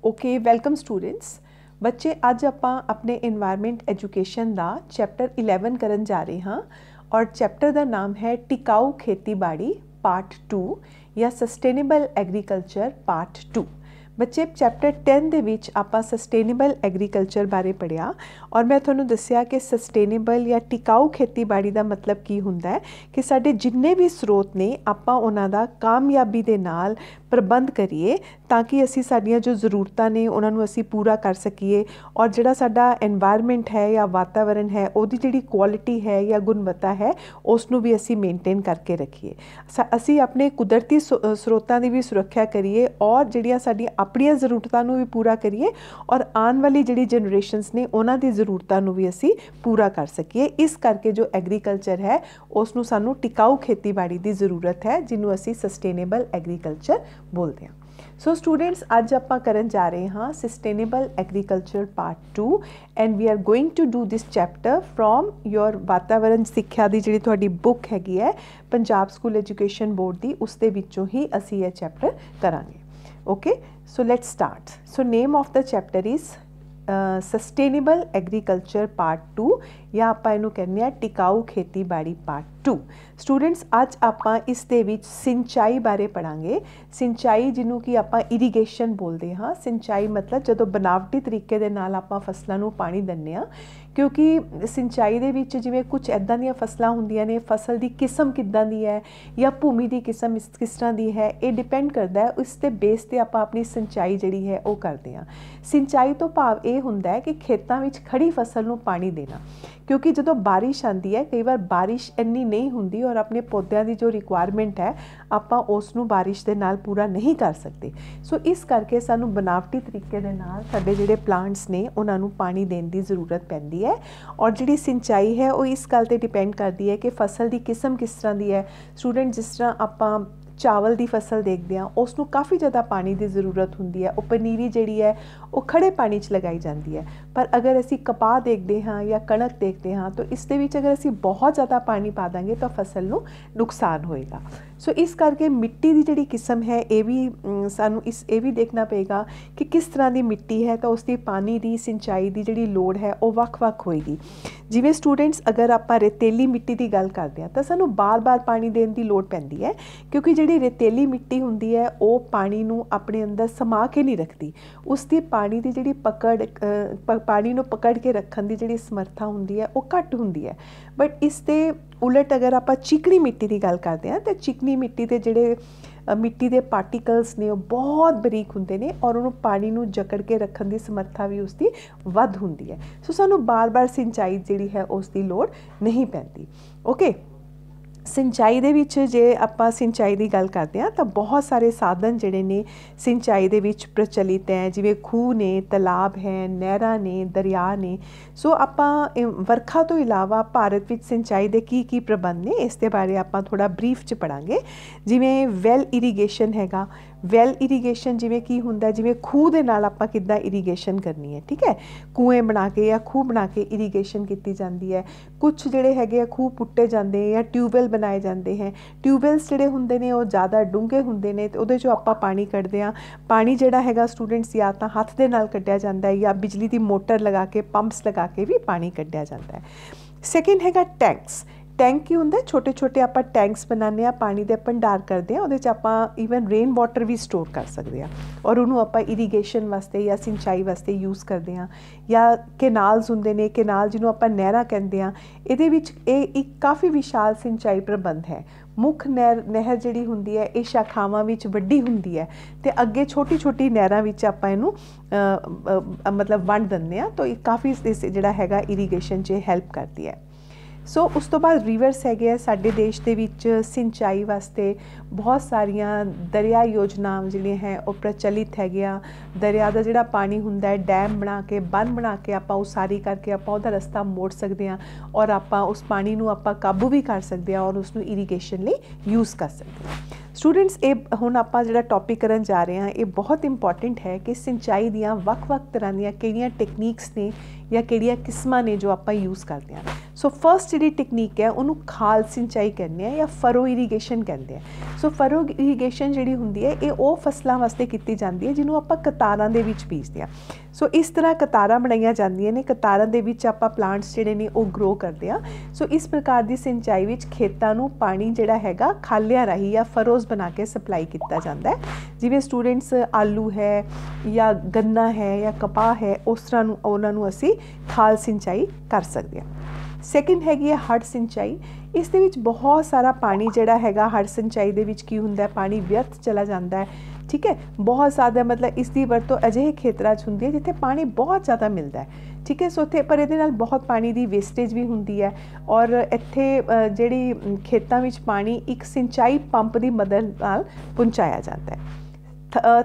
Okay welcome students. बच्चे अज आपां अपने एनवायरमेंट एजुकेशन का चैप्टर 11 करन जा रहे हाँ और चैप्टर का नाम है टिकाऊ खेतीबाड़ी पार्ट 2 या सस्टेनेबल एग्रीकल्चर पार्ट 2। बच्चे चैप्टर 10 दे विच आपां सस्टेनेबल एग्रीकल्चर बारे पढ़िया और मैं तुहानू दस्सिया कि सस्टेनेबल या टिकाऊ खेतीबाड़ी का मतलब की हुंदा है कि साडे जिन्ने भी स्रोत ने आपां उन्हां दा कामयाबी दे नाल प्रबंध करिए ताकि असी साडियां जो ज़रूरतां ने उन्हां नू असी पूरा कर सकीए और जिहड़ा साडा एनवायरमेंट है या वातावरण है उहदी जिहड़ी क्वालिटी है या गुणवत्ता है उसनू भी असी मेनटेन करके रखिए। असी अपने कुदरती स्रोतां दी भी सुरक्षा करिए और जिहड़ियां साडियां अपनियां ज़रूरतां नू भी पूरा करिए और आने वाली जिहड़ी जनरेशनस ने उन्हां दी ज़रूरतां नू भी असी पूरा कर सकीए। इस करके जो एग्रीकल्चर है उसनू सानू टिकाऊ खेतीबाड़ी की ज़रूरत है जिन्हों असी सस्टेनेबल एग्रीकल्चर बोलते हैं। सो स्टूडेंट्स अज आपां करन जा रहे हाँ sustainable agriculture part 2 and we are going to do this chapter from your वातावरण सिक्ख्या की जिहड़ी तुहाडी बुक हैगी है पंजाब स्कूल एजुकेशन बोर्ड की उसदे विचों ही असी यह चैप्टर करांगे। Okay so let's start. So name of the chapter is sustainable agriculture part 2 या आपां इहनूं कहने आ टिकाऊ खेतीबाड़ी पार्ट 2। स्टूडेंट्स अज आपां इस दे विच सिंचाई बारे पढ़ांगे। सिंचाई जिन्हों कि आपां इरीगेशन बोलते हाँ। सिंचाई मतलब जदों बनावटी तरीके दे नाल आपां फसलों नूं पानी दिंदे आ क्योंकि सिंचाई दे विच जिवें कुछ इदां दीयां फसलां हुंदियां ने फसल की किस्म किदां दी है या भूमि की किस्म किस तरह की है ये डिपेंड करता है उस दे बेस ते आपां अपनी सिंचाई जिहड़ी है वो करते हैं। सिंचाई तो भाव ये हुंदा है कि खेतों में खड़ी फसल नूं पानी देना क्योंकि जो बारिश आती है कई बार बारिश इन्नी नहीं होंदी और अपने पौधों की जो रिक्वायरमेंट है आपां उसनूं बारिश के नाल पूरा नहीं कर सकते। सो इस करके सानूं बनावटी तरीके दे नाल साडे जिहड़े प्लांट्स ने उन्हां नूं पानी देने की जरूरत पैंदी है और जिहड़ी सिंचाई है वो इस गल ते डिपेंड करती है कि फसल की किस्म किस तरह की है। स्टूडेंट जिस तरह आपां चावल की फसल देखते हैं उसनूं काफ़ी ज़्यादा पानी की ज़रूरत होंदी है। वो पनीरी जिहड़ी है वो खड़े पानी च लगाई जाती है पर अगर असी कपाह देखते हाँ या कणक देखते हाँ तो इस दे विच अगर असी बहुत ज़्यादा पानी पा देंगे तो फसल नूं नुकसान होएगा। सो इस करके मिट्टी की जिहड़ी किस्म है ये भी सानूं ये भी देखना पेगा कि किस तरह की मिट्टी है तो उसकी पानी की सिंचाई की जिहड़ी लोड़ है वो वक्-वक् होएगी। जिवें स्टूडेंट्स अगर आपां रेतेली मिट्टी की गल करते हैं तो सानूं बार बार पानी देने की लोड़ पैंदी है क्योंकि जिहड़ी रेतेली मिट्टी हुंदी है वो पानी नूं अपने अंदर समा के नहीं रखती। उसकी पानी की जिहड़ी पकड़ पानी नूं पकड़ के रखण की जिहड़ी समर्था हुंदी है वो घट हुंदी है। बट इस दे उलट अगर आपां चिकनी मिट्टी की गल करते हैं तो चिकनी मिट्टी के जिहड़े मिट्टी के पार्टिकल्स ने बहुत बरीक हुंदे ने और उन्होंने पानी नूं जकड़ के रखण की समर्था भी उसकी वध हुंदी है। सो सानूं बार बार सिंचाई जिहड़ी है उसकी लोड़ नहीं पैंदी। ओके सिंचाई दे विच जे आपां सिंचाई की गल करते हैं तो बहुत सारे साधन जिहड़े ने सिंचाई दे विच प्रचलित हैं जिवें खूह ने तलाब हैं नहरां ने दरिया ने। सो आपां वर्खा तो इलावा भारत विच सिंचाई दे की प्रबंध ने इस दे बारे आपां थोड़ा ब्रीफ च पढ़ांगे। जिवें वैल इरीगेशन हैगा। वैल इरीगेशन जिवें की हुंदा जिवें खूह दे नाल आपां किद्दां इरीगेशन करनी है ठीक है। कुएं बना के या खूह बना के इरीगेशन की जाती है। कुछ जिहड़े हैगे खूह पुट्टे जाते हैं या ट्यूबवैल बनाए जाते हैं। ट्यूबवैल्स जिहड़े हुंदे ने वो ज़्यादा डूंघे हुंदे ने ते उहदे चों आपां पानी कड्ढदे आ। पानी जिहड़ा हैगा स्टूडेंट्स या तां हत्थ दे नाल कड्ढिया जांदा है या बिजली की मोटर लगा के पंप्स लगा के भी पानी कड्ढिया जाता है। सैकेंड हैगा टैंक्स। टैंक की होंगे छोटे छोटे आपां टैंक्स बनाने पानी दे भंडार करते हैं उहदे च आपां ईवन रेन वाटर भी स्टोर कर सकते हैं और उन्होंने आपां इरीगेशन वास्ते या सिंचाई वास्ते यूज़ करते हैं। या कैनाल्स होंगे ने कैनाल जिन्हों आपां नहरां कहते हैं इहदे विच एक काफ़ी विशाल सिंचाई प्रबंध है। मुख नहर जिहड़ी हुंदी है ये शाखावां विच वड्डी हुंदी है ते अगे छोटी छोटी नहरां विच आपां इहनूं मतलब वंड दिंदे आ तो काफ़ी जिहड़ा हैगा इरीगेशन च हेल्प करती है। सो उस तो बाद रिवर्स है साडे देश दे विच सिंचाई वास्ते बहुत सारिया दरिया योजना जिहड़ियां है वो प्रचलित है। दरिया का जिहड़ा पानी हुंदा है डैम बना के बन बना के आपां उसारी करके आपां उहदा रस्ता मोड़ सकते हैं और आपां उस पानी नूं आपां काबू भी कर सकते हैं और उसनूं इरीगेशन लई यूज़ कर सकते हैं। स्टूडेंट्स ये हुण आपां जिहड़ा टॉपिक करन जा रहे हैं ये बहुत इंपॉर्टेंट है कि सिंचाई दियां वक्-वक् तरह दियां किहड़ियां टेक्नीक्स ने या किहड़ियां किस्मां ने जो आपां यूज़ करते हैं। सो फर्स्ट जिहड़ी टेक्नीक है उन्होंने खाल सिंचाई कहते हैं या फरो इरीगेशन कहते हैं। सो फरो इरीगेशन जिहड़ी हुंदी है ये वो फसलों वास्ते की जाती है जिन्होंने आपां कतारां दे विच बीजते हैं। सो इस तरह कतारां बनाईयां जांदियां ने, कतारां दे विच आपां प्लांट्स जिहड़े ने वो ग्रो करते हैं। सो इस प्रकार की सिंचाई विच खेतां नूं पानी जिहड़ा हैगा खालियां राही या फरोज़ बना के सप्लाई किया जाता है। जिवें स्टूडेंट्स आलू है या गन्ना है या कपाह है उस तरह उन्हां नूं असीं खाल सिंचाई कर सकते हैं। सैकेंड हैगी है हड़ सिंचाई। इस दे विच बहुत सारा पानी जिहड़ा हैगा हड़ सिंचाई दे विच की हुंदा है, पानी व्यर्थ चला जाता है। ठीक है, बहुत ज़्यादा मतलब इसकी वरतों अजिहे खेतरां 'च हुंदी है जिथे पानी बहुत ज़्यादा मिलता है। ठीक है, सो उत्थे पर इहदे नाल बहुत पानी की वेस्टेज भी हुंदी है और इत्थे जिहड़ी खेतां विच पानी एक सिंचाई पंप की मदद नाल पहुँचाया जाता है।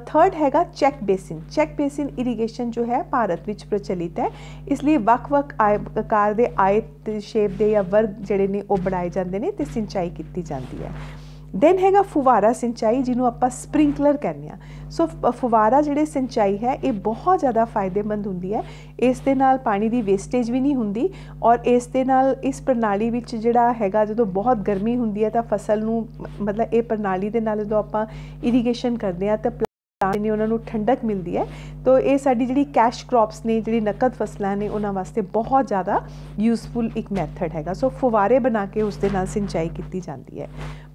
थर्ड हैगा check basin. Check basin irrigation जो है भारत विच प्रचलित है, इसलिए वक्-वक् आकार के आयत शेप के या वर्ग जिहड़े ने वो बनाए जाते हैं तो सिंचाई की जाती है। दैन हैगा फुवारा सिंचाई जिन्हों आपां स्प्रिंकलर कहने हैं। सो फुवारा जिहड़ी सिंचाई है ये बहुत ज़्यादा फायदेमंद हुंदी है। इस दे नाल पानी की वेस्टेज भी नहीं हुंदी और इस दे नाल इस प्रणाली विच जिहड़ा हैगा जदों बहुत गर्मी हुंदी है तो फसल नूं मतलब ये प्रणाली दे नाल जदों आपां इरीगेशन करते हैं तो प्लांट ने उन्होंने ठंडक मिलती है। तो ये साडी जिहड़ी कैश क्रॉप्स ने जिहड़ी नकद फसलां ने उन्हां वास्ते बहुत ज़्यादा यूजफुल एक मैथड हैगा। सो फुवारे बना के उस दे नाल सिंचाई की जाती है।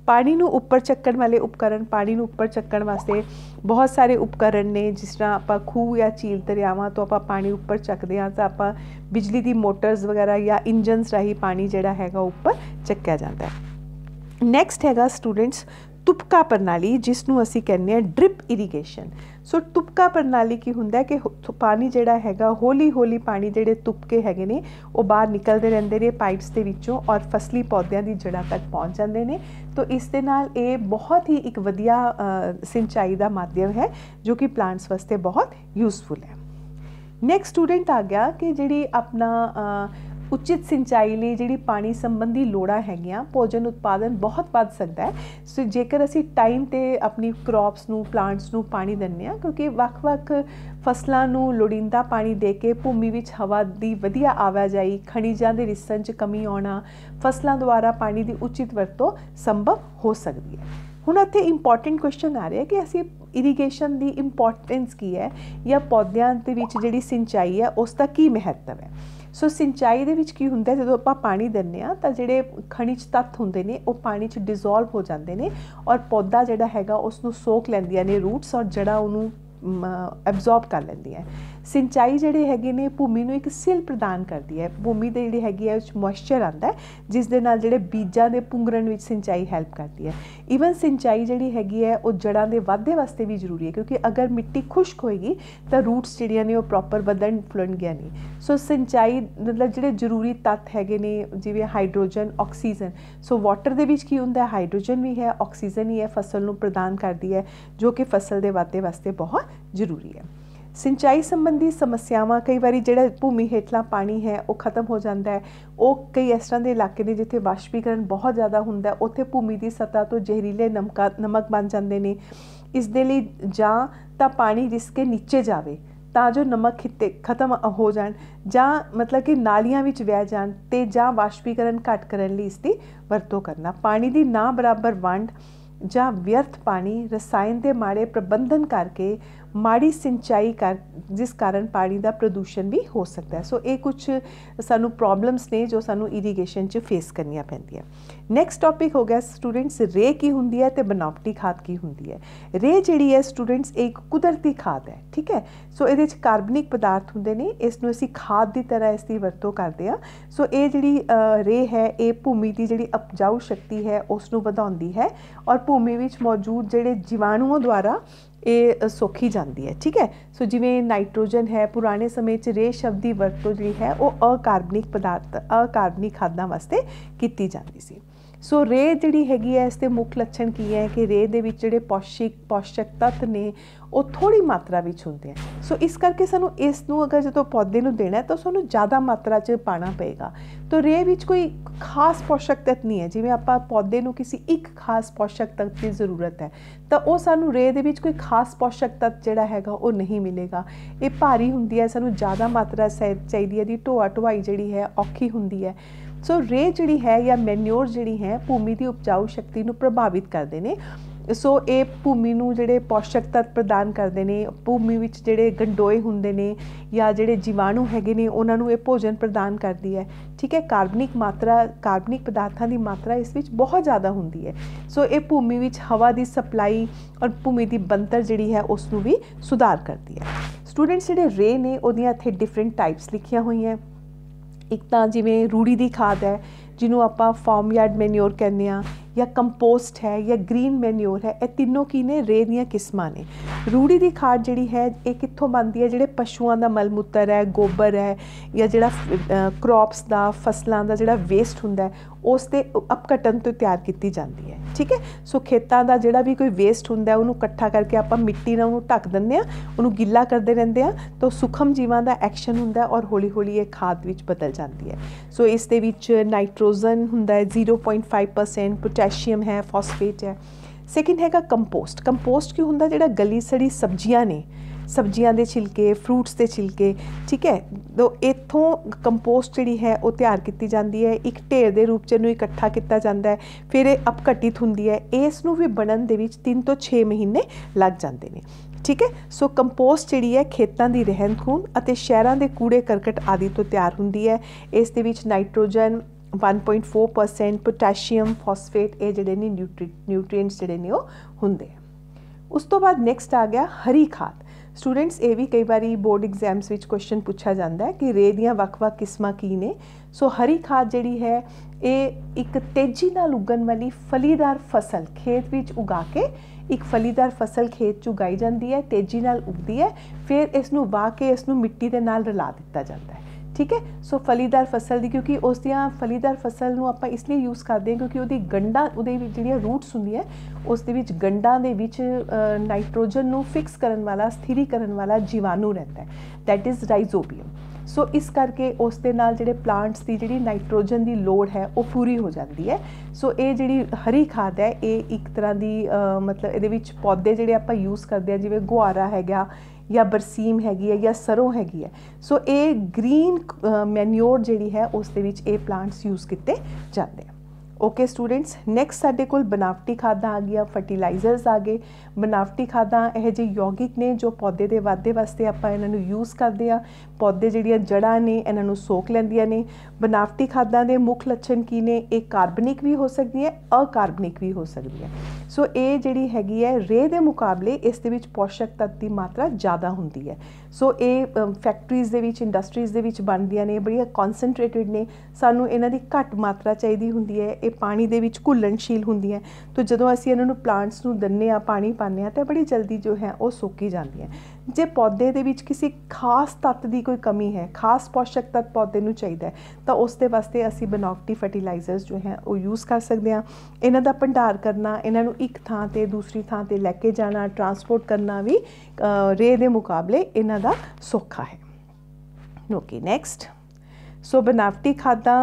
पानी नूं उपर चक्कण वाले उपकरण, पानी नूं उपर चक्कण वास्ते बहुत सारे उपकरण ने, जिस तरह आपां खूह या झील दरियावां तो आपां पानी उपर चकदे हां तो आपां बिजली की मोटर्स वगैरह या इंजनस राही पानी जिहड़ा हैगा उपर चक्किया जाता है। नैक्सट हैगा स्टूडेंट्स तुपका प्रणाली जिसनूं असीं कहने हैं ड्रिप इरीगेशन। सो तुपका प्रणाली की हुंदा है कि पानी जिहड़ा हैगा हौली हौली पानी जिहड़े तुपके हैगे ने वो बाहर निकलते रहंदे ने पाइप्स दे विचों और फसली पौधों की जड़ां तक पहुँच जाते हैं। तो इस दे नाल ये बहुत ही एक वधिया सिंचाई का माध्यम है जो कि प्लांट्स वास्ते बहुत यूजफुल है। नैक्सट स्टूडेंट आ गया कि जिहड़ी अपना उचित सिंचाई लिए जिहड़ी पानी संबंधी लोड़ां हैगियां भोजन उत्पादन बहुत वध सकता है। सो जेकर असीं टाइम ते अपनी क्रॉप्स नूं प्लांट्स नूं पानी दिंदे हां क्योंकि वक्-वक् फसलां नूं लोड़ींदा पानी दे के भूमि विच हवा दी वधिया आवाजाई, खनिजां दे रिसण 'च कमी आउणा, फसलां द्वारा पानी की उचित वरतों संभव हो सकती है। हुण इत्थे इंपॉर्टेंट क्वेश्चन आ रहा है कि असीं इरीगेशन की इंपॉर्टेंस की है या पौधों दे विच जिहड़ी सिंचाई है उसका की महत्व है। सो सिंचाई दे विच की हुंदा है जदों आपां पानी दिंदे हां तां जिहड़े खनिज तत्त हुंदे ने वो पानी च डिजोल्व हो जाते हैं और पौधा जिहड़ा हैगा उसनूं सोख लैंदियां ने रूट्स और जड़ा उन्होंने एब्जॉर्ब कर लैंदियां। सिंचाई जिहड़े हैगे ने भूमि नूं एक सिल प्रदान करती है। भूमि दे जिहड़ी हैगी है उस मॉइस्चर आंदा है जिस दे नाल जिहड़े बीजां दे पुंगरण विच सिंचाई हैल्प करती है। ईवन सिंचाई जिहड़ी हैगी है वो जड़ां दे वाधे वास्ते भी जरूरी है क्योंकि अगर मिट्टी खुश्क होएगी तो रूट्स जिहड़ियां ने वो प्रॉपर वधन फुलणगियां नहीं। सो सिंचाई मतलब जिहड़े जरूरी तत्त हैगे ने जिवें हाइड्रोजन, ऑक्सीजन। सो वाटर दे विच की हुंदा है हाइड्रोजन भी है, ऑक्सीजन ही है, फसल नूं प्रदान करती है जो कि फसल दे वाधे वास्ते बहुत जरूरी है। सिंचाई संबंधी समस्यावां कई बार जिहड़ा भूमि हेठला पानी है वो खत्म हो जाता है। वो कई इस तरह के इलाके ने जिथे वाष्पीकरण बहुत ज़्यादा हुंदा है उत्थे भूमि की सतह तो जहरीले नमक बन जाते हैं। इस दे लई जां तां पानी रिसके नीचे जावे तां जो नमक खत्म हो जाण जां मतलब कि नालियां विच वह जाण ते जां वाष्पीकरण घट करन लई इसकी वरतों करना। पानी की ना बराबर वंड जां व्यर्थ पानी रसायन के माड़े प्रबंधन करके माड़ी सिंचाई कर जिस कारण पानी का प्रदूषण भी हो सकता है। सो ये कुछ सानू प्रॉब्लम्स ने जो सानू इरीगेशन च फेस करनियां पैंदियां। नैक्सट टॉपिक हो गया स्टूडेंट्स रे की हुंदी है ते बनावटी खाद की हुंदी है। रे जिहड़ी है स्टूडेंट्स एक कुदरती खाद है। ठीक है, सो इहदे च कार्बनिक पदार्थ हुंदे ने, इसनूं असीं खाद की तरह इसकी वरतों करते हैं। सो ये जिहड़ी रे है ये भूमि की जिहड़ी उपजाऊ शक्ति है उसनूं वधाउंदी है और भूमि विच मौजूद जिहड़े जीवाणुओं द्वारा ये सोखी जाती है। ठीक है, सो जिवें नाइट्रोजन है पुराने समय च रे शब्द की वरतों जिहड़ी है वो अकार्बनिक पदार्थ अकार्बनिक खादां वास्ते कीती जाती सी। सो रे जिहड़ी हैगी है इसके मुख लक्षण की है कि रे दे विच जिहड़े पौष्टिक तत्व ने वो थोड़ी मात्रा विच हुंदे हैं। सो इस करके सानू इसनूं अगर जो पौधे नूं देना है तो सानू ज़्यादा मात्रा च पाना पेगा। तो रे विच कोई खास पोषक तत्व नहीं है, जिवें आपां पौधे नूं किसी एक खास पोषक तत्व की ज़रूरत है तो वो सानू रे दे विच कोई खास पोषक तत्व जिहड़ा हैगा वो नहीं मिलेगा। ये भारी हुंदी है, सानू ज़्यादा मात्रा चाहिदी है, दी ढोआ ढुआई जिहड़ी है औखी हुंदी है। सो रे जिहड़ी है या मैन्योर जिहड़ी है भूमि की उपजाऊ शक्ति नूं प्रभावित करते हैं। सो ये भूमि नूं जिहड़े पोषक तत्व प्रदान करते हैं, भूमि विच जिहड़े गंडोए हुंदे ने या जिहड़े जीवाणु हैगे ने उन्हां नूं ये भोजन प्रदान करती है। ठीक है, कार्बनिक पदार्थां की मात्रा इस विच बहुत ज़्यादा हुंदी है। सो ये भूमि विच हवा की सप्लाई और भूमि की बनतर जिहड़ी है उसनूं भी सुधार करती है। स्टूडेंट्स जिहड़े रे ने उहदियां इत्थे डिफरेंट टाइप्स लिखियां होईयां। एक तो जिवें रूड़ी की खाद है जिन्हों आपां फार्म यार्ड मैन्योर कहने आ, या कंपोस्ट है या ग्रीन मैन्योर है, ये तीनों की ने रे दियां किस्मां ने। रूड़ी की खाद जिहड़ी है ये कित्थों बनती है, जिहड़े पशुओं का मल मूत्र है, गोबर है या जिहड़ा क्रॉप्स का फसलों का जिहड़ा वेस्ट हुंदा है उसके अपघटन तो तैयार की जाती है। ठीक है, सो खेतों का जिहड़ा भी कोई वेस्ट हुंदा है उन्होंने इकट्ठा करके आपां मिट्टी नाल उन्होंने ढक दिंदे आ, उन्होंने गिला करते रहंदे आ तो सूखम जीवां का एक्शन हुंदा है और हौली हौली ये खाद विच बदल जाती है। सो इस दे विच नाइट्रोजन हुंदा है 0.5%, पोटैशियम है, फॉस्फेट है। सैकेंड हैगा कंपोस्ट। कंपोस्ट की हुंदा जिहड़ा गली सड़ी सब्जियां ने, सब्जियां दे छिलके, फ्रूट्स के छिलके। ठीक है, तो इत्थों कंपोस्ट जिहड़ी है वो तैयार की जाती है, एक ढेर के रूप च इहनूं इकट्ठा किया जाता है, फिर ये अपघटित हुंदी है। इसनूं भी बनन दे विच 3 ਤੋਂ 6 महीने लग जाते हैं। ठीक है, सो कंपोस्ट जिहड़ी है खेतों की रहंद खूंद अते शहरों के कूड़े करकट आदि तो तैयार हुंदी है। इस दे विच नाइट्रोजन 1.4%, पोटैशियम, फॉस्फेट ये जिहड़े ने न्यूट्रीएंट्स जिहड़े ने वो हुंदे हैं। उस तो बाद नैक्सट आ गया हरी खाद। स्टूडेंट्स ये भी कई बार बोर्ड एग्जाम्स विच क्वेश्चन पूछा जाता है कि रे दियां वख-वख किस्मां की ने। सो हरी खाद जिहड़ी है ये एक तेजी नाल उगन वाली फलीदार फसल खेत विच उगा के, एक फलीदार फसल खेत च उगाई जाती है, तेजी नाल उगती है, फिर इसनूं वाह के इसनूं मिट्टी दे नाल रला दिता जाता है। ठीक है, सो फलीदार फसल की, क्योंकि उस दियां फलीदार फसल नूं आपां इसलिए यूज़ करते हैं क्योंकि उहदी गंढां उहदे विच जिहड़ियां रूट्स हुंदियां उस दे विच गंढां दे विच नाइट्रोजन नूं फिक्स करन वाला, स्थिरीकरण वाला जीवाणु रहता है, दैट इज़ राइजोबियम। सो इस करके उस दे नाल जिहड़े प्लांट्स की जिहड़ी नाइट्रोजन की लोड़ है वो पूरी हो जाती है। सो ये जिहड़ी हरी खाद है ये एक तरह की मतलब इहदे विच पौधे जिहड़े आपां यूज़ करते हैं जिवें गुआरा हैगा या बरसीम हैगी है या सरों हैगी है। सो ये ग्रीन मैन्योर जिहड़ी है उस दे विच ये प्लांट्स यूज़ किए जाते हैं। ओके स्टूडेंट्स, नैक्सट साडे कोल बनावटी खादां आ गई, फर्टिलाइजर्स आ गए। बनावटी खादां यह जे यौगिक ने जो पौधे के वाधे वास्ते आपां इन्हां नूं यूज़ करते हैं, पौधे जिहड़ियां जड़ां ने इन्हां नूं सोख लैंदियां ने। बनावटी खादां दे मुख लक्षण की ने, एक कार्बनिक भी हो सकती है, अकार्बनिक भी हो सकती है। सो ये जिहड़ी हैगी है रे दे मुकाबले इस दे विच पोषक तत्व की मात्रा ज़्यादा हुंदी है। सो ये फैक्ट्रीज़ दे विच, इंडस्ट्रीज़ दे विच बनदियां ने, बड़ियां कॉन्सनट्रेटिड ने, सानूं इन्हां दी घट मात्रा चाहिदी हुंदी है, ये पानी दे विच घुलनशील हुंदियां। तो जदों असीं इन्हां नूं प्लांट्स नूं दिंदे आ, पानी पाने आ, तो बड़ी जल्दी जो है वो सुक्की जांदियां। जे पौधे दे विच किसी खास तत्व की कोई कमी है, खास पोषक तत्व पौधे नूं चाहिदा है, तो उस दे वास्ते असीं बनावटी फर्टिलाइजर्स जो है वो यूज़ कर सकते हैं। इन्हां दा भंडार करना, इन्हां नूं एक थां ते दूसरी थां ते लैके जाना, ट्रांसपोर्ट करना भी रे दे मुकाबले इन्हां दा सौखा है। ओके नैक्सट, सो बनावटी खादां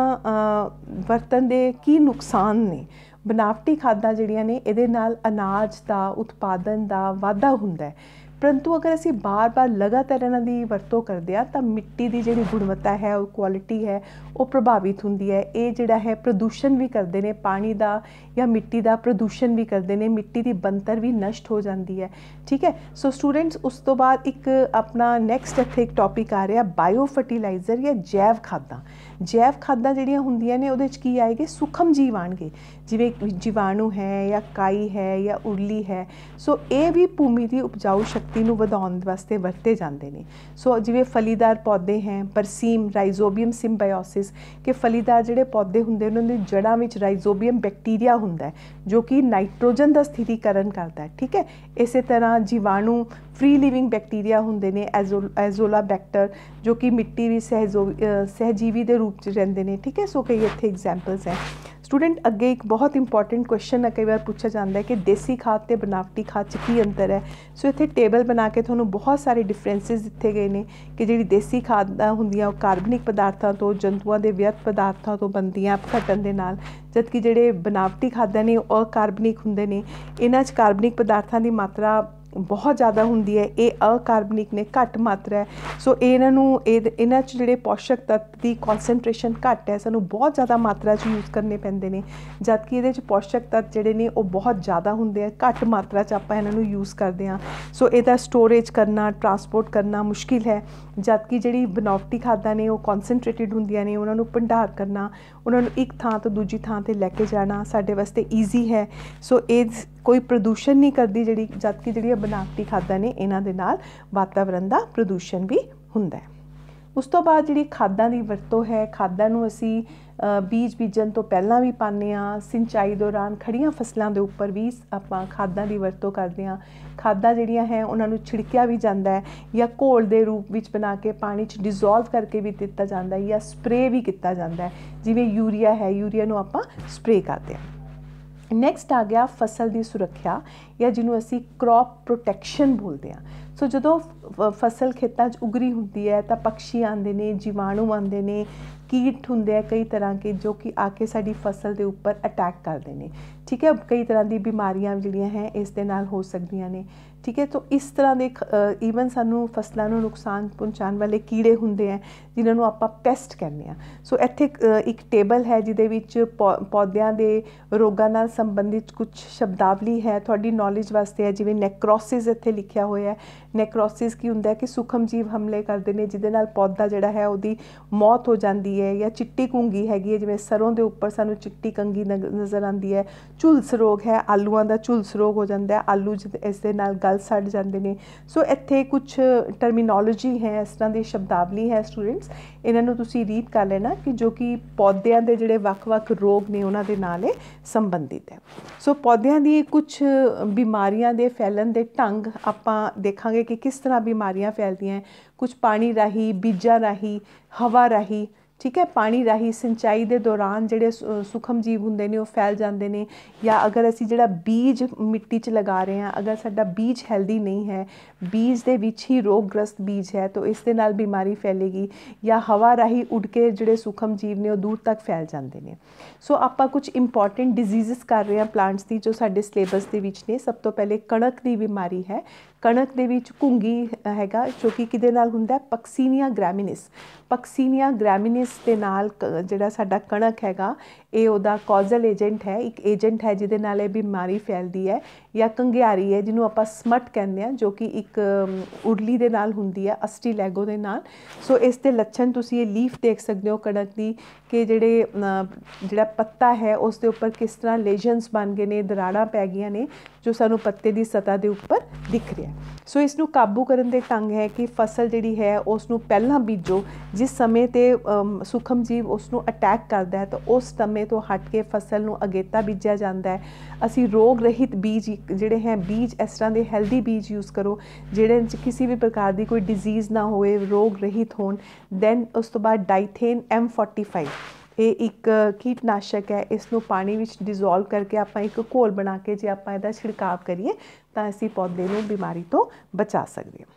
वरतन दे की नुकसान ने। बनावटी खादां जिहड़ियां ने इहदे नाल अनाज का उत्पादन का वाधा हुंदा है, परंतु अगर असीं बार बार लगातार इन्हां दी वरतों करदे आ तां मिट्टी की जिहड़ी गुणवत्ता है, वो क्वालिटी है, वो प्रभावित हुंदी है। ये जिहड़ा है प्रदूषण भी करते हैं, पानी का या मिट्टी का प्रदूषण भी करते हैं, मिट्टी की बनतर भी नष्ट हो जाती है। ठीक है, सो स्टूडेंट्स उस तो बाद एक अपना नैक्सट इत्थे एक टॉपिक आ रहा बायो फर्टिलाइजर या जैव खादां। जैव खादां जिहड़ियां हुंदियां ने उहदे च की आएगी, सूखम जीव आउणगे, जिवें जीवाणु है या काई है या उरली है। सो ये भी भूमि की उपजाऊ शक्ति नूं वधाउण वास्ते वरते जाते हैं। सो जिवें फलीदार पौधे हैं, बरसीम, राइजोबियम सिम्बायोसिस के फलीदार जिहड़े पौधे हुंदे उन्हां दी जड़ां विच राइजोबियम बैक्टीरिया हुंदा है जो कि नाइट्रोजन का स्थिरीकरण करता है। ठीक है, इस तरह जीवाणु फ्री लिविंग बैक्टीरिया होंदे ने एजोलाबैक्टर जो कि मिट्टी भी सहजीवी के रूप च रहिंदे ने। ठीक है, सो कई इत्थे एग्जाम्पल्स हैं। स्टूडेंट अगे एक बहुत इंपॉर्टेंट क्वेश्चन है, कई बार पूछा जाता है कि देसी खाद ते बनावटी खाद च की अंतर है। सो इत्थे टेबल बना के तुहानूं बहुत सारे डिफरेंसिस दिते गए ने कि जिहड़ी देसी खाद हुंदियां वो कार्बनिक पदार्थां तो जंतुओं के व्यर्थ पदार्थां तो बनदियां घटन दे नाल, जबकि जिहड़े बनावटी खादां ने वो अकार्बनिक हुंदे ने। इन्हां च कार्बनिक पदार्थां की मात्रा बहुत ज़्यादा होंदी है, ये अकार्बनिक ने घट मात्रा है। सो इन्हां च जिहड़े पोषक तत्व की कॉन्सनट्रेशन घट है, सानूं बहुत ज़्यादा मात्रा च यूज़ करने पैंदे ने, जबकि इहदे च पोषक तत्व जिहड़े ने वो बहुत ज़्यादा होंदे हैं, घट मात्रा च आपां इन्हां नूं यूज़ करदे हां। सो इहदा स्टोरेज करना, ट्रांसपोर्ट करना मुश्किल है, जबकि जिहड़ी बनावटी खादां ने वो कॉन्सनट्रेटिड होंदियां ने, उन्हां नूं भंडार करना, उन्हां नूं एक थां तो दूजी थां ते लैके जाना साडे वास्ते ईजी है। सो इह कोई प्रदूषण नहीं करती जिहड़ी, जबकि जिहड़ियां बनावटी खादां ने इन्हां दे नाल वातावरण दा प्रदूषण भी हुंदा है। उस तो बाद जिहड़ी खादां दी वरतों है, खादां नूं असीं बीज बीजन तो पहलां भी पाने आ, सिंचाई दौरान खड़ियां फसलों के उपर भी आपां खादां दी वरतों करदे हां। खादां जिहड़ियां है उन्हां नूं छिड़किया भी जांदा है या घोल दे रूप विच बना के पानी च डिजोल्व करके भी दिता जांदा है या स्प्रे भी किया जाता है, जिवें यूरिया है, यूरिया नूं आपां स्प्रे करदे हां। नैक्सट आ गया फसल की सुरक्षा या जिन्हों असी क्रॉप प्रोटैक्शन बोलते हैं। सो जदों फसल खेतों उगरी होंदी है तो पक्षी आते हैं, जीवाणु आते हैं, कीट होंगे कई तरह के जो कि आके साड़ी फसल के उपर अटैक करते हैं। ठीक है, कई तरह की बीमारियां जिहड़ियां हैं इस दे नाल हो सकदियां ने। ठीक है, तो इस तरह के ईवन सानू फसलों को नुकसान पहुँचाने वाले कीड़े होंगे हैं जिन्होंने आपां पेस्ट कहने हैं। सो इत्थे एक टेबल है जिहदे विच पौदियां दे रोगां नाल संबंधित कुछ शब्दावली है, थोड़ी नॉलेज वास्ते है। जिवें नैक्रोसिस इत्थे लिखिया होया है। नैक्रोसिस की हुंदा है कि सूखम जीव हमले करते हैं जिहदे नाल पौधा जिहड़ा है उहदी मौत हो जाती है। या चिट्टी घुंगी हैगी है, जिवें सरों दे उपर सानू चिट्टी कंगी नज़र आती है। झुलस रोग है, आलूआं दा झुलस रोग हो जाता है, आलू इस दे नाल गल सड़ जाते हैं। सो इत्थे कुछ टर्मिनोलॉजी है, इस तरह की शब्दावली है स्टूडेंट्स, इन्हों तुसीं रीड कर लेना कि जो कि पौदियां दे जिहड़े वख-वख रोग ने उन्हां दे नाल संबंधित है। सो पौदियां दी कुछ बीमारियां दे फैलन दे ढंग आपां देखांगे कि किस तरह बीमारियां फैलदियां हैं। कुछ पानी राही, बीजां राही, हवा राही। ठीक है, पानी राही सिंचाई के दौरान जिहड़े सूखम जीव होंदे ने वो फैल जाते हैं। या अगर असी जिहड़ा बीज मिट्टी च लगा रहे हैं, अगर साडा बीज हैल्दी नहीं है, बीज दे विच ही रोगग्रस्त बीज है, तो इस दे नाल बीमारी फैलेगी। या हवा राही उड़ के जिहड़े सूखम जीव ने वो दूर तक फैल जाते हैं। सो आपां कुछ इंपॉर्टेंट डिजीज़ कर रहे हैं प्लांट्स की जो साडे सिलेबस दे विच ने। सब तो पहले कणक की बीमारी है। कणक दे विच घुंगी हैगा जो कि किहदे नाल हुंदा है, पक्सीनिया ग्रैमिनिस। पक्सीनिया ग्रैमिनिस दे नाल जिहड़ा साडा कणक हैगा ये उहदा कॉजल एजेंट है, एक एजेंट है जिहदे नाल बीमारी फैलदी है। या कंघियारी है जिन्हों आपां स्मट कहते हैं, जो कि एक उरली दे नाल हुंदी है, अस्टीलैगो दे नाल। सो इस दे लक्षण तुसीं ये लीफ देख सकते हो कणक दी कि जिहड़ा पत्ता है उस दे उपर किस तरह लेजन्स बन गए ने, दराड़ां पै गईयां ने जो सानू पत्ते की सतह के उपर दिख रहा है। सो इसनूं काबू करन दे ढंग है कि फसल जिहड़ी है उसनूं पहलां बीजो, जिस समय ते सूखम जीव उसनूं अटैक करता है तो उस समय तो हट के फसल नूं अगेता बीजा जाता है। असी रोग रहित बीज जिहड़े हैं, बीज इस तरह के हैल्दी बीज यूज़ करो जिहड़े किसी भी प्रकार की कोई डिजीज़ ना होए, रोग रहित होण। दैन उस तो बाद डाइथेन M45 ये एक कीटनाशक है, इसनूं पानी विच डिजोल्व करके आपां एक घोल बना के जे आपां इहदा छिड़काव करिए तां असीं पौधे नूं बीमारी तो बचा सकदे हां।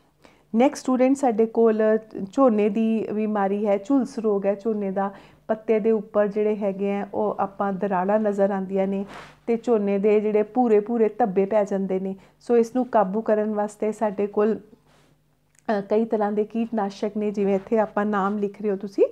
नैक्सट स्टूडेंट साडे कोल झोने की बीमारी है, झुलस रोग है झोने का। पत्ते दे उपर जिहड़े हैगे हैं वो आपां दराड़ां नज़र आंदियां ने ते झोने दे जिहड़े भूरे भूरे धब्बे पै जांदे ने। सो इसनूं काबू करन वास्ते साडे कोल कई तरह के कीटनाशक ने, जिवें इत्थे आपां नाम लिख रहे हो तुसीं,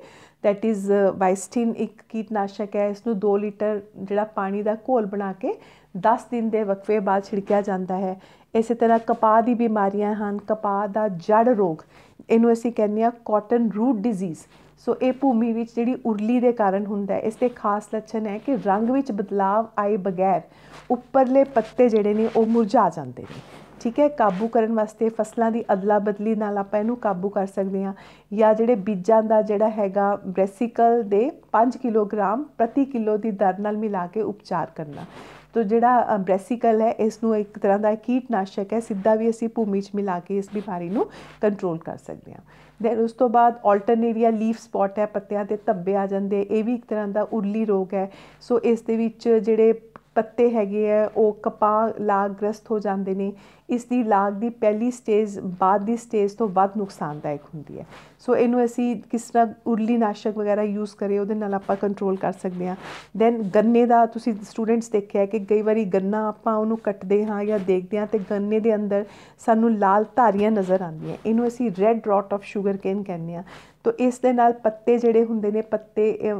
दैट इज़ वाइस्टिन एक कीटनाशक है। इसनूं 2 लीटर जिहड़ा पानी का घोल बना के 10 दिन के वक्फे बाद छिड़किया जाता है। इस तरह कपाह की बीमारियां हैं, कपाह का जड़ रोग, इनू असीं कहने आ कॉटन रूट डिजीज़। सो ये भूमि विच जिहड़ी उरली के कारण हुंदा है। इसके खास लक्षण है कि रंग विच बदलाव आए बगैर उपरले पत्ते जिहड़े ने वो मुरझा जाते हैं। ठीक है, काबू करने वास्ते फसलों की अदला बदली नाल आपां इहनूं काबू कर सकते हैं। या जिहड़े बीजां दा जिहड़ा हैगा ब्रेसिकल दे 5 किलोग्राम प्रति किलो की दर नाल मिला के उपचार करना। तो ਜਿਹੜਾ ਬ੍ਰੈਸੀਕਲ ਹੈ ਇਸ ਨੂੰ ਇੱਕ ਤਰ੍ਹਾਂ ਦਾ ਕੀਟਨਾਸ਼ਕ ਹੈ, ਸਿੱਧਾ ਵੀ ਅਸੀਂ ਭੂਮੀ 'ਚ ਮਿਲਾ ਕੇ ਇਸ ਬਿਮਾਰੀ ਨੂੰ ਕੰਟਰੋਲ ਕਰ ਸਕਦੇ ਹਾਂ। ਦੈਨ ਉਸ ਤੋਂ ਬਾਅਦ ਆਲਟਰਨੇਰੀਆ ਲੀਫ ਸਪੌਟ ਹੈ, ਪੱਤਿਆਂ 'ਤੇ ਧੱਬੇ ਆ ਜਾਂਦੇ, ਇਹ ਵੀ ਇੱਕ ਤਰ੍ਹਾਂ ਦਾ ਉਰਲੀ ਰੋਗ ਹੈ। ਸੋ ਇਸ ਦੇ ਵਿੱਚ ਜਿਹੜੇ ਪੱਤੇ ਹੈਗੇ ਆ ਉਹ ਕਪਾਹ ਲਾਗ ਗ੍ਰਸਤ ਹੋ ਜਾਂਦੇ ਨੇ। ਇਸ ਦੀ ਲਾਗ ਦੀ ਪਹਿਲੀ ਸਟੇਜ ਬਾਅਦ ਦੀ ਸਟੇਜ ਤੋਂ ਵੱਧ ਨੁਕਸਾਨਦਾਇਕ ਹੁੰਦੀ ਹੈ। ਸੋ ਇਹਨੂੰ ਅਸੀਂ ਕਿਸ ਤਰ੍ਹਾਂ ਉਰਲੀ ਨਾਸ਼ਕ ਵਗੈਰਾ ਯੂਜ਼ ਕਰੇ ਉਹਦੇ ਨਾਲ ਆਪਾਂ ਕੰਟਰੋਲ ਕਰ ਸਕਦੇ ਹਾਂ। ਦੈਨ ਗੰਨੇ ਦਾ ਤੁਸੀਂ ਸਟੂਡੈਂਟਸ ਦੇਖਿਆ ਕਿ ਕਈ ਵਾਰੀ ਗੰਨਾ ਆਪਾਂ ਉਹਨੂੰ ਕੱਟਦੇ ਹਾਂ ਜਾਂ ਦੇਖਦੇ ਹਾਂ ਅਤੇ ਗੰਨੇ ਦੇ ਅੰਦਰ ਸਾਨੂੰ ਲਾਲ ਧਾਰੀਆਂ ਨਜ਼ਰ ਆਉਂਦੀਆਂ, ਇਹਨੂੰ ਅਸੀਂ ਰੈੱਡ ਰੌਟ ਆਫ ਸ਼ੂਗਰ ਕੇਨ ਕਹਿੰਦੇ ਹਾਂ। ਤਾਂ ਇਸ ਦੇ ਨਾਲ ਪੱਤੇ ਜਿਹੜੇ ਹੁੰਦੇ ਨੇ ਪੱਤੇ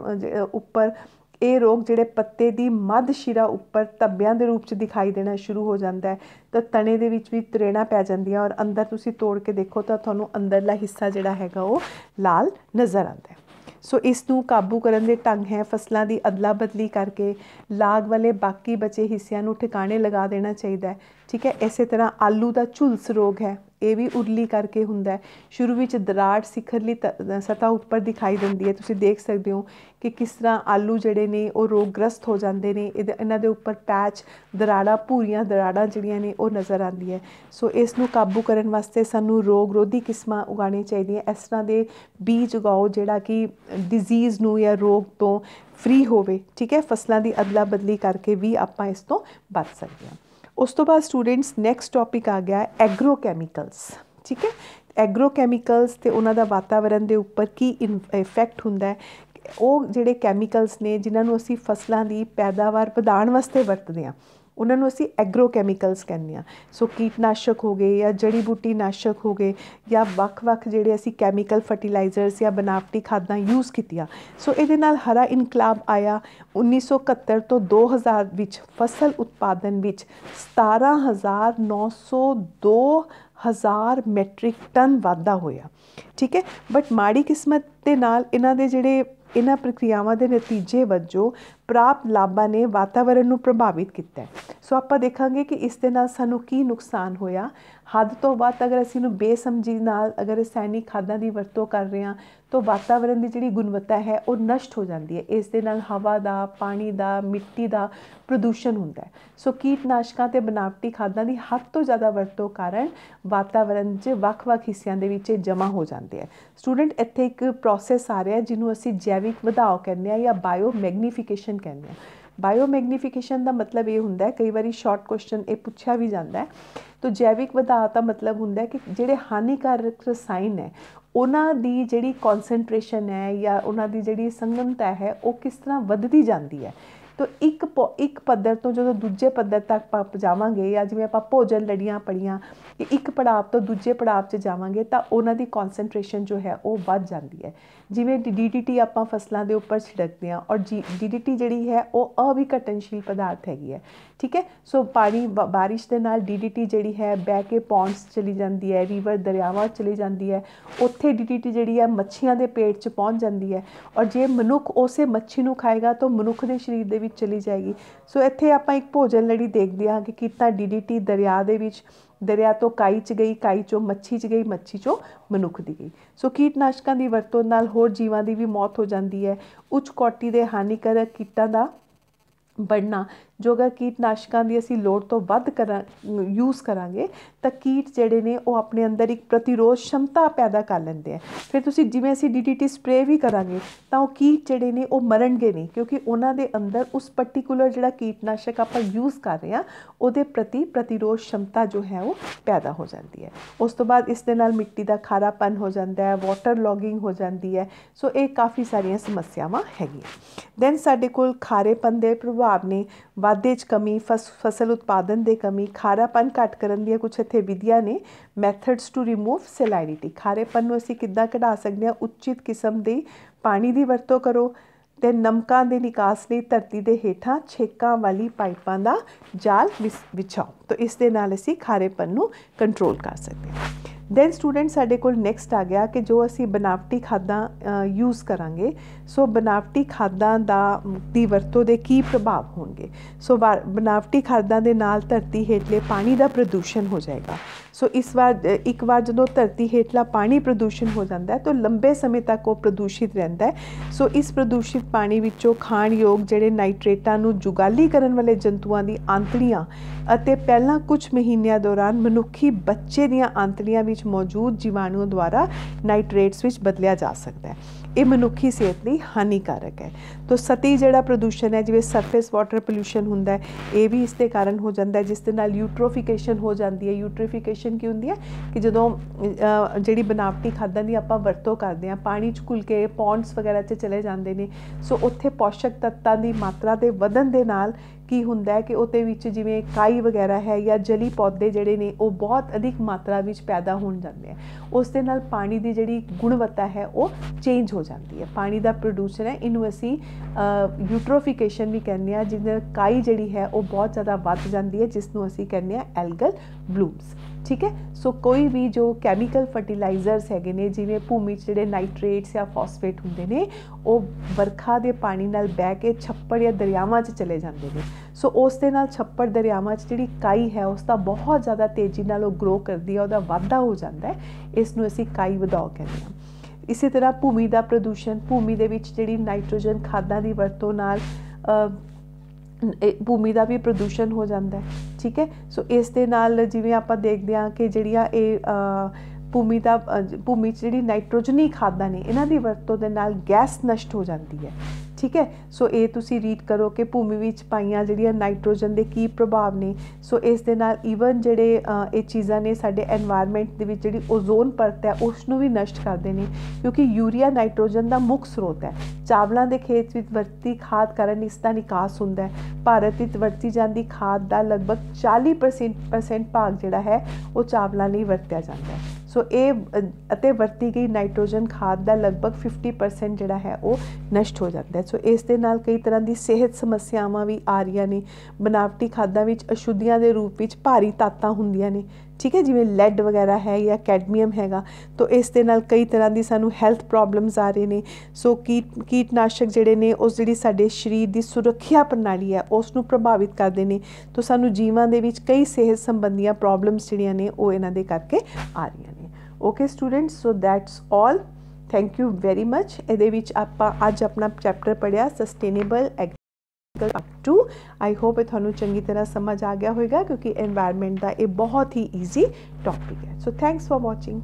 ਉੱਪਰ ਇਹ ਰੋਗ ਜਿਹੜੇ ਪੱਤੇ ਦੀ ਮੱਧ ਸ਼ਿਰਾ ਉੱਪਰ ਧੱਬਿਆਂ ਦੇ ਰੂਪ 'ਚ ਦਿਖਾਈ ਦੇਣਾ ਸ਼ੁਰੂ ਹੋ ਜਾਂਦਾ ਹੈ। ਤਾਂ ਤਣੇ ਦੇ ਵਿੱਚ ਵੀ ਤਰੇੜਾਂ ਪੈ ਜਾਂਦੀਆਂ ਔਰ ਅੰਦਰ ਤੁਸੀਂ ਤੋੜ ਕੇ ਦੇਖੋ ਤਾਂ ਤੁਹਾਨੂੰ ਅੰਦਰਲਾ ਹਿੱਸਾ ਜਿਹੜਾ ਹੈਗਾ ਉਹ ਲਾਲ ਨਜ਼ਰ ਆਉਂਦਾ ਹੈ। ਸੋ ਇਸ ਨੂੰ ਕਾਬੂ ਕਰਨ ਦੇ ਢੰਗ ਹੈ ਫਸਲਾਂ ਦੀ ਅਦਲਾ ਬਦਲੀ ਕਰਕੇ ਲਾਗ ਵਾਲੇ ਬਾਕੀ ਬਚੇ ਹਿੱਸਿਆਂ ਨੂੰ ਠਿਕਾਣੇ ਲਗਾ ਦੇਣਾ ਚਾਹੀਦਾ ਹੈ। ਠੀਕ ਹੈ, ਇਸੇ ਤਰ੍ਹਾਂ ਆਲੂ ਦਾ ਝੁਲਸ ਰੋਗ ਹੈ, ਇਹ ਵੀ ਉਰਲੀ ਕਰਕੇ ਹੁੰਦਾ। ਸ਼ੁਰੂ ਵਿੱਚ ਦਰਾੜ ਸਿਖਰਲੀ ਸਤ੍ਹਾ ਉੱਪਰ ਦਿਖਾਈ ਦਿੰਦੀ ਹੈ। ਤੁਸੀਂ ਦੇਖ ਸਕਦੇ ਹੋ ਕਿ ਕਿਸ ਤਰ੍ਹਾਂ ਆਲੂ ਜਿਹੜੇ ਨੇ ਉਹ ਰੋਗਗ੍ਰਸਤ ਹੋ ਜਾਂਦੇ ਨੇ, ਇਹਨਾਂ ਦੇ ਉੱਪਰ ਪੈਚ ਦਰਾੜਾਂ ਭੂਰੀਆਂ ਦਰਾੜਾਂ ਜਿਹੜੀਆਂ ਨੇ ਉਹ ਨਜ਼ਰ ਆਉਂਦੀਆਂ। ਸੋ ਇਸ ਨੂੰ ਕਾਬੂ ਕਰਨ ਵਾਸਤੇ ਸਾਨੂੰ ਰੋਗ ਰੋਧੀ ਕਿਸਮਾਂ ਉਗਾਉਣੀਆਂ ਚਾਹੀਦੀਆਂ। ਇਸ ਤਰ੍ਹਾਂ ਦੇ ਬੀਜ ਉਗਾਓ ਜਿਹੜਾ ਕਿ ਡਿਜ਼ੀਜ਼ ਨੂੰ ਜਾਂ ਰੋਗ ਤੋਂ ਫ੍ਰੀ ਹੋਵੇ। ਠੀਕ ਹੈ, ਫਸਲਾਂ ਦੀ ਅਦਲਾ ਬਦਲੀ ਕਰਕੇ ਵੀ ਆਪਾਂ ਇਸ ਤੋਂ ਬਚ ਸਕਦੇ ਹਾਂ। ਉਸ ਤੋਂ ਬਾਅਦ ਸਟੂਡੈਂਟਸ ਨੈਕਸਟ ਟੌਪਿਕ ਆ ਗਿਆ ਐਗਰੋ ਕੈਮੀਕਲਸ। ਠੀਕ ਹੈ, ਐਗਰੋ ਕੈਮੀਕਲਸ ਅਤੇ ਉਹਨਾਂ ਦਾ ਵਾਤਾਵਰਨ ਦੇ ਉੱਪਰ ਕੀ ਇਫੈਕਟ ਹੁੰਦਾ ਹੈ। ਉਹ ਜਿਹੜੇ ਕੈਮੀਕਲਸ ਨੇ ਜਿਨ੍ਹਾਂ ਨੂੰ ਅਸੀਂ ਫਸਲਾਂ ਦੀ ਪੈਦਾਵਾਰ ਵਧਾਉਣ ਵਾਸਤੇ ਵਰਤਦੇ ਹਾਂ ਉਹਨਾਂ ਨੂੰ ਅਸੀਂ ਐਗਰੋ ਕੈਮੀਕਲਸ ਕਹਿੰਦੇ ਹਾਂ। ਸੋ ਕੀਟਨਾਸ਼ਕ ਹੋ ਗਏ ਜਾਂ ਜੜੀ ਬੂਟੀ ਨਾਸ਼ਕ ਹੋ ਗਏ ਜਾਂ ਵੱਖ-ਵੱਖ ਜਿਹੜੇ ਅਸੀਂ ਕੈਮੀਕਲ ਫਰਟੀਲਾਈਜ਼ਰਸ ਜਾਂ ਬਨਾਵਟੀ ਖਾਦਾਂ ਯੂਜ਼ ਕੀਤੀਆਂ। ਸੋ ਇਹਦੇ ਨਾਲ ਹਰਾ ਇਨਕਲਾਬ ਆਇਆ। 1971 ਤੋਂ 2000 ਵਿੱਚ ਫਸਲ ਉਤਪਾਦਨ ਵਿੱਚ 17,902 ਮੈਟ੍ਰਿਕ ਟਨ ਵਾਧਾ ਹੋਇਆ। ਠੀਕ ਹੈ, ਬਟ ਮਾੜੀ ਕਿਸਮਤ ਦੇ ਨਾਲ ਇਹਨਾਂ ਪ੍ਰਕਿਰਿਆਵਾਂ ਦੇ ਨਤੀਜੇ ਵਜੋਂ ਪ੍ਰਾਪਤ ਲਾਭਾਂ ਨੇ ਵਾਤਾਵਰਨ ਨੂੰ ਪ੍ਰਭਾਵਿਤ ਕੀਤਾ। ਸੋ ਆਪਾਂ ਦੇਖਾਂਗੇ ਕਿ ਇਸ ਦੇ ਨਾਲ ਸਾਨੂੰ ਕੀ ਨੁਕਸਾਨ ਹੋਇਆ। ਹੱਦ ਤੋਂ ਵੱਧ ਅਗਰ ਅਸੀਂ ਇਹਨੂੰ ਬੇਸਮਝੀ ਨਾਲ ਅਗਰ ਰਸਾਇਣਿਕ ਖਾਦਾਂ ਦੀ ਵਰਤੋਂ ਕਰ ਰਹੇ ਹਾਂ ਤਾਂ ਵਾਤਾਵਰਨ ਦੀ ਜਿਹੜੀ ਗੁਣਵੱਤਾ ਹੈ ਉਹ ਨਸ਼ਟ ਹੋ ਜਾਂਦੀ ਹੈ। ਇਸ ਦੇ ਨਾਲ ਹਵਾ ਦਾ, ਪਾਣੀ ਦਾ, ਮਿੱਟੀ ਦਾ ਪ੍ਰਦੂਸ਼ਣ ਹੁੰਦਾ ਹੈ। ਸੋ ਕੀਟਨਾਸ਼ਕਾਂ ਅਤੇ ਬਨਾਵਟੀ ਖਾਦਾਂ ਦੀ ਹੱਦ ਤੋਂ ਜ਼ਿਆਦਾ ਵਰਤੋਂ ਕਾਰਨ ਵਾਤਾਵਰਨ 'ਚ ਵੱਖ-ਵੱਖ ਹਿੱਸਿਆਂ ਦੇ ਵਿੱਚ ਜਮ੍ਹਾਂ ਹੋ ਜਾਂਦੇ ਹੈ। ਸਟੂਡੈਂਟ ਇੱਥੇ ਇੱਕ ਪ੍ਰੋਸੈਸ ਆ ਰਿਹਾ ਜਿਹਨੂੰ ਅਸੀਂ ਜੈਵਿਕ ਵਧਾਓ ਕਹਿੰਦੇ ਹਾਂ ਜਾਂ ਬਾਇਓ ਮੈਗਨੀਫਿਕੇਸ਼ਨ ਕਹਿੰਦੇ ਹਾਂ। ਬਾਇਓ ਮੈਗਨੀਫਿਕੇਸ਼ਨ ਦਾ ਮਤਲਬ ਇਹ ਹੁੰਦਾ ਹੈ, ਕਈ ਵਾਰੀ ਸ਼ਾਰਟ ਕੁਐਸਚਨ ਇਹ ਪੁੱਛਿਆ ਵੀ ਜਾਂਦਾ ਹੈ। ਤਾਂ ਜੈਵਿਕ ਵਧਾਅ ਦਾ ਮਤਲਬ ਹੁੰਦਾ ਕਿ ਜਿਹੜੇ ਹਾਨੀਕਾਰਕ ਰਸਾਇਣ ਹੈ ਉਹਨਾਂ ਦੀ ਜਿਹੜੀ ਕੌਨਸਨਟ੍ਰੇਸ਼ਨ ਹੈ ਜਾਂ ਉਹਨਾਂ ਦੀ ਜਿਹੜੀ ਸੰਘਣਤਾ ਹੈ ਉਹ ਕਿਸ ਤਰ੍ਹਾਂ ਵੱਧਦੀ ਜਾਂਦੀ ਹੈ। ਤਾਂ ਇੱਕ ਪੱਧਰ ਤੋਂ ਜਦੋਂ ਦੂਜੇ ਪੱਧਰ ਤੱਕ ਆਪਾਂ ਜਾਵਾਂਗੇ ਜਾਂ ਜਿਵੇਂ ਆਪਾਂ ਭੋਜਨ ਲੜੀਆਂ ਪੜੀਆਂ ਕਿ ਇੱਕ ਪੜਾਅ ਤੋਂ ਦੂਜੇ ਪੜਾਅ 'ਚ ਜਾਵਾਂਗੇ ਤਾਂ ਉਹਨਾਂ ਦੀ ਕੌਨਸਨਟ੍ਰੇਸ਼ਨ ਜੋ ਹੈ ਉਹ ਵੱਧ ਜਾਂਦੀ ਹੈ। ਜਿਵੇਂ DDT ਆਪਾਂ ਫਸਲਾਂ ਦੇ ਉੱਪਰ ਛਿੜਕਦੇ ਹਾਂ ਔਰ DDT ਜਿਹੜੀ ਹੈ ਉਹ ਅਵਿਘਟਨਸ਼ੀਲ ਪਦਾਰਥ ਹੈਗੀ ਹੈ। ਠੀਕ ਹੈ, ਸੋ ਬਾਰਿਸ਼ ਦੇ ਨਾਲ DDT ਜਿਹੜੀ ਹੈ ਬਹਿ ਕੇ ਪੌਂਡਸ ਚਲੀ ਜਾਂਦੀ ਹੈ, ਰੀਵਰ ਦਰਿਆਵਾਂ ਚਲੀ ਜਾਂਦੀ ਹੈ। ਉੱਥੇ DDT ਜਿਹੜੀ ਹੈ ਮੱਛੀਆਂ ਦੇ ਪੇਟ 'ਚ ਪਹੁੰਚ ਜਾਂਦੀ ਹੈ ਔਰ ਜੇ ਮਨੁੱਖ ਉਸੇ ਮੱਛੀ ਨੂੰ ਖਾਏਗਾ ਤਾਂ ਮਨੁੱਖ ਦੇ ਸਰੀਰ ਦੇ ਵਿੱਚ ਚਲੀ ਜਾਏਗੀ। ਸੋ ਇੱਥੇ ਆਪਾਂ ਇੱਕ ਭੋਜਨ ਲੜੀ ਦੇਖਦੇ ਹਾਂ ਕਿ ਕਿੱਦਾਂ DDT ਦਰਿਆ ਦੇ ਵਿੱਚ, ਦਰਿਆ ਤੋਂ ਕਾਈ 'ਚ ਗਈ, ਕਾਈ 'ਚੋਂ ਮੱਛੀ 'ਚ ਗਈ, ਮੱਛੀ 'ਚੋਂ ਮਨੁੱਖ ਦੀ ਗਈ। ਸੋ ਕੀਟਨਾਸ਼ਕਾਂ ਦੀ ਵਰਤੋਂ ਨਾਲ ਹੋਰ ਜੀਵਾਂ ਦੀ ਵੀ ਮੌਤ ਹੋ ਜਾਂਦੀ ਹੈ। ਉੱਚ ਕੋਟੀ ਦੇ ਹਾਨੀਕਾਰਕ ਕੀਟਾਂ ਦਾ बढ़ना, जो अगर कीटनाशकों की असी लोड़ तो वध यूज़ करांगे तो कीट जिहड़े ने वो अपने अंदर एक प्रतिरोध क्षमता पैदा कर लेंदे हैं। फिर तुसीं जिवें असी DDT स्प्रे भी करांगे तो वो कीट जिहड़े ने वो मरनगे नहीं, क्योंकि उन्हां दे अंदर उस पर्टिकुलर जिहड़ा कीटनाशक आपां यूज़ कर रहे हैं उहदे प्रति प्रतिरोध क्षमता जो है वो पैदा हो जाती है। उस तो बाद इस दे नाल मिट्टी का खारापन हो जाता है, वाटर लॉगिंग हो जाती है। सो ये काफ़ी सारिया समस्यावां हैगियां। दैन साडे कोल खारेपन दे प्रभाव ने, वाधे च कमी, फसल उत्पादन दे कमी, खारापन घट करन दी कुछ इत्थे विधियां ने। मैथड्स टू रिमूव सैलिनिटी, खारेपन नूं असीं किद्दां कढा सकदे हां। उचित किस्म दे पानी की वरतों करो ते नमकां दे निकास लई धरती दे हेठां छेकां वाली पाइपां दा जाल विछाओ, तो इस दे नाल असीं खारेपन नूं कंट्रोल कर सकते हैं। दैन स्टूडेंट साडे कोल नैक्सट आ गया कि जो असी बनावटी खादां यूज़ करांगे, सो बनावटी खादां दी वरतों दे की प्रभाव होणगे। सो बनावटी खादां दे नाल धरती हेठले पानी दा प्रदूषण हो जाएगा। सो इस बार एक बार जो धरती हेठला पानी प्रदूषण हो जाता है तो लंबे समय तक वो प्रदूषित रहता है। सो इस प्रदूषित पानी विचों खाण योग ਜਿਹੜੇ ਨਾਈਟ੍ਰੇਟਾਂ ਨੂੰ ਜੁਗਾਲੀ ਕਰਨ ਵਾਲੇ ਜੰਤੂਆਂ ਦੀ ਆਂਤੜੀਆਂ ਅਤੇ ਪਹਿਲਾਂ ਕੁਝ ਮਹੀਨਿਆਂ ਦੌਰਾਨ ਮਨੁੱਖੀ ਬੱਚੇ ਦੀਆਂ ਆਂਤੜੀਆਂ ਵਿੱਚ ਮੌਜੂਦ ਜੀਵਾਣੂਆਂ ਦੁਆਰਾ ਨਾਈਟ੍ਰੇਟਸ ਵਿੱਚ ਬਦਲਿਆ ਜਾ ਸਕਦਾ ਹੈ। ਇਹ ਮਨੁੱਖੀ ਸਿਹਤ ਲਈ ਹਾਨੀਕਾਰਕ ਹੈ। तो सतही ਜਿਹੜਾ ਪ੍ਰਦੂਸ਼ਣ ਹੈ ਜਿਵੇਂ ਸਰਫੇਸ ਵਾਟਰ ਪੋਲਿਊਸ਼ਨ ਹੁੰਦਾ ਹੈ ਇਹ ਵੀ ਇਸ ਦੇ ਕਾਰਨ ਹੋ ਜਾਂਦਾ ਹੈ, ਜਿਸ ਦੇ ਨਾਲ ਯੂਟਰੋਫਿਕੇਸ਼ਨ ਹੋ ਜਾਂਦੀ ਹੈ। ਯੂਟਰੋਫਿਕੇਸ਼ਨ ਕੀ ਹੁੰਦੀ ਹੈ ਕਿ ਜਦੋਂ ਜਿਹੜੀ ਬਨਾਵਟੀ ਖਾਦਾਂ ਦੀ ਆਪਾਂ ਵਰਤੋਂ ਕਰਦੇ ਹਾਂ ਪਾਣੀ 'ਚ ਘੁਲ ਕੇ ਪੌਂਡਸ ਵਗੈਰਾ 'ਚ ਚਲੇ ਜਾਂਦੇ ਨੇ। ਸੋ ਉੱਥੇ ਪੌਸ਼ਕ ਤੱਤਾਂ ਦੀ ਮਾਤਰਾ ਦੇ ਵਧਣ ਦੇ ਨਾਲ ਕੀ ਹੁੰਦਾ ਹੈ ਕਿ ਉਹਦੇ ਵਿੱਚ ਜਿਵੇਂ ਕਾਈ ਵਗੈਰਾ ਹੈ ਜਾਂ ਜਲੀ ਪੌਦੇ ਜਿਹੜੇ ਨੇ ਉਹ ਬਹੁਤ ਅਧਿਕ ਮਾਤਰਾ ਵਿੱਚ ਪੈਦਾ ਹੋਣ ਜਾਂਦੇ ਆ। ਉਸ ਦੇ ਨਾਲ ਪਾਣੀ ਦੀ ਜਿਹੜੀ ਗੁਣਵੱਤਾ ਹੈ ਉਹ ਚੇਂਜ ਹੋ ਜਾਂਦੀ ਹੈ। ਪਾਣੀ ਦਾ ਪ੍ਰਦੂਸ਼ਣ ਹੈ, ਇਹਨੂੰ ਅਸੀਂ ਯੂਟਰੋਫਿਕੇਸ਼ਨ ਵੀ ਕਹਿੰਦੇ ਹਾਂ, ਜਿਹਦੇ ਨਾਲ ਕਾਈ ਜਿਹੜੀ ਹੈ ਉਹ ਬਹੁਤ ਜ਼ਿਆਦਾ ਵੱਧ ਜਾਂਦੀ ਹੈ, ਜਿਸ ਨੂੰ ਅਸੀਂ ਕਹਿੰਦੇ ਹਾਂ ਐਲਗਲ ਬਲੂਮਸ। ਠੀਕ ਹੈ। ਸੋ ਕੋਈ ਵੀ ਜੋ ਕੈਮੀਕਲ ਫਰਟੀਲਾਈਜ਼ਰਸ ਹੈਗੇ ਨੇ ਜਿਵੇਂ ਭੂਮੀ 'ਚ ਜਿਹੜੇ ਨਾਈਟ੍ਰੇਟਸ ਜਾਂ ਫਾਸਫੇਟ ਹੁੰਦੇ ਨੇ ਉਹ ਵਰਖਾ ਦੇ ਪਾਣੀ ਨਾਲ ਬਹਿ ਕੇ ਛੱਪੜ ਜਾਂ ਦਰਿਆਵਾਂ 'ਚ ਚਲੇ ਜਾਂਦੇ ਨੇ। ਸੋ ਉਸ ਦੇ ਨਾਲ ਛੱਪੜ ਦਰਿਆਵਾਂ 'ਚ ਜਿਹੜੀ ਕਾਈ ਹੈ ਉਸ ਦਾ ਬਹੁਤ ਜ਼ਿਆਦਾ ਤੇਜ਼ੀ ਨਾਲ ਉਹ ਗਰੋ ਕਰਦੀ ਹੈ, ਉਹਦਾ ਵਾਧਾ ਹੋ ਜਾਂਦਾ ਹੈ। ਇਸ ਨੂੰ ਅਸੀਂ ਕਾਈ ਵਧਾਓ ਕਹਿੰਦੇ ਹਾਂ। ਇਸੇ ਤਰ੍ਹਾਂ ਭੂਮੀ ਦਾ ਪ੍ਰਦੂਸ਼ਣ, ਭੂਮੀ ਦੇ ਵਿੱਚ ਜਿਹੜੀ ਨਾਈਟ੍ਰੋਜਨ ਖਾਦਾਂ ਦੀ ਵਰਤੋਂ ਨਾਲ ਭੂਮੀ ਦਾ ਵੀ ਪ੍ਰਦੂਸ਼ਣ ਹੋ ਜਾਂਦਾ ਹੈ। ਠੀਕ ਹੈ। ਸੋ ਇਸ ਦੇ ਨਾਲ ਜਿਵੇਂ ਆਪਾਂ ਦੇਖਦੇ ਹਾਂ ਕਿ ਜਿਹੜੀਆਂ ਇਹ ਭੂਮੀ 'ਚ ਜਿਹੜੀ ਨਾਈਟ੍ਰੋਜਨੀ ਖਾਦਾਂ ਨੇ ਇਹਨਾਂ ਦੀ ਵਰਤੋਂ ਦੇ ਨਾਲ ਗੈਸ ਨਸ਼ਟ ਹੋ ਜਾਂਦੀ ਹੈ। ਠੀਕ ਹੈ। ਸੋ ਇਹ ਤੁਸੀਂ ਰੀਡ ਕਰੋ ਕਿ ਭੂਮੀ ਵਿੱਚ ਪਾਈਆਂ ਜਿਹੜੀਆਂ ਨਾਈਟ੍ਰੋਜਨ ਦੇ ਕੀ ਪ੍ਰਭਾਵ ਨੇ। ਸੋ ਇਸ ਦੇ ਨਾਲ ਈਵਨ ਜਿਹੜੇ ਇਹ ਚੀਜ਼ਾਂ ਨੇ ਸਾਡੇ ਐਨਵਾਇਰਨਮੈਂਟ ਦੇ ਵਿੱਚ ਜਿਹੜੀ ਓਜ਼ੋਨ ਪਰਤ ਹੈ ਉਸ ਨੂੰ ਵੀ ਨਸ਼ਟ ਕਰਦੇ ਨੇ, ਕਿਉਂਕਿ ਯੂਰੀਆ ਨਾਈਟ੍ਰੋਜਨ ਦਾ ਮੁੱਖ ਸਰੋਤ ਹੈ। ਚਾਵਲਾਂ ਦੇ ਖੇਤ ਵਿੱਚ ਵਰਤੀ ਖਾਦ ਕਾਰਨ ਇਸ ਦਾ ਨਿਕਾਸ ਹੁੰਦਾ ਹੈ। ਭਾਰਤ ਵਿੱਚ ਵਰਤੀ ਜਾਂਦੀ ਖਾਦ ਦਾ ਲਗਭਗ 40% ਭਾਗ ਜਿਹੜਾ ਹੈ ਉਹ ਚਾਵਲਾਂ ਲਈ ਵਰਤਿਆ ਜਾਂਦਾ ਹੈ। ਸੋ ਇਹ ਅਤੇ ਵਰਤੀ ਗਈ ਨਾਈਟ੍ਰੋਜਨ ਖਾਦ ਦਾ ਲਗਭਗ 50% ਜਿਹੜਾ ਹੈ ਉਹ ਨਸ਼ਟ ਹੋ ਜਾਂਦਾ ਹੈ। ਸੋ ਇਸ ਦੇ ਨਾਲ ਕਈ ਤਰ੍ਹਾਂ ਦੀ ਸਿਹਤ ਸਮੱਸਿਆਵਾਂ ਵੀ ਆ ਰਹੀਆਂ ਨੇ। ਬਨਾਵਟੀ ਖਾਦਾਂ ਵਿੱਚ ਅਸ਼ੁੱਧੀਆਂ ਦੇ ਰੂਪ ਵਿੱਚ ਭਾਰੀ ਤਾਤਾਂ ਹੁੰਦੀਆਂ ਨੇ। ਠੀਕ ਹੈ, ਜਿਵੇਂ ਲੈਡ ਵਗੈਰਾ ਹੈ ਜਾਂ ਕੈਡਮੀਅਮ ਹੈਗਾ। ਤਾਂ ਇਸ ਦੇ ਨਾਲ ਕਈ ਤਰ੍ਹਾਂ ਦੀ ਸਾਨੂੰ ਹੈਲਥ ਪ੍ਰੋਬਲਮਸ ਆ ਰਹੇ ਨੇ। ਸੋ ਕੀਟਨਾਸ਼ਕ ਜਿਹੜੇ ਨੇ ਉਸ ਜਿਹੜੀ ਸਾਡੇ ਸਰੀਰ ਦੀ ਸੁਰੱਖਿਆ ਪ੍ਰਣਾਲੀ ਹੈ ਉਸ ਨੂੰ ਪ੍ਰਭਾਵਿਤ ਕਰਦੇ ਨੇ। ਤਾਂ ਸਾਨੂੰ ਜੀਵਾਂ ਦੇ ਵਿੱਚ ਕਈ ਸਿਹਤ ਸੰਬੰਧੀਆਂ ਪ੍ਰੋਬਲਮਸ ਜਿਹੜੀਆਂ ਨੇ ਉਹ ਇਹਨਾਂ ਦੇ ਕਰਕੇ ਆ ਰਹੀਆਂ ਨੇ। Okay students, so that's all. Thank you very much. ਇਹਦੇ ਵਿੱਚ ਆਪਾਂ ਅੱਜ ਆਪਣਾ ਚੈਪਟਰ ਪੜ੍ਹਿਆ ਸਸਟੇਨੇਬਲ ਐਗਰੀਕਲਚਰ 2। ਆਈ ਹੋਪ ਇਹ ਤੁਹਾਨੂੰ ਚੰਗੀ ਤਰ੍ਹਾਂ ਸਮਝ ਆ ਗਿਆ ਹੋਵੇਗਾ, ਕਿਉਂਕਿ एनवायरनमेंट ਦਾ ਇਹ ਬਹੁਤ ਹੀ ਈਜ਼ੀ ਟੌਪਿਕ ਹੈ। So thanks for watching.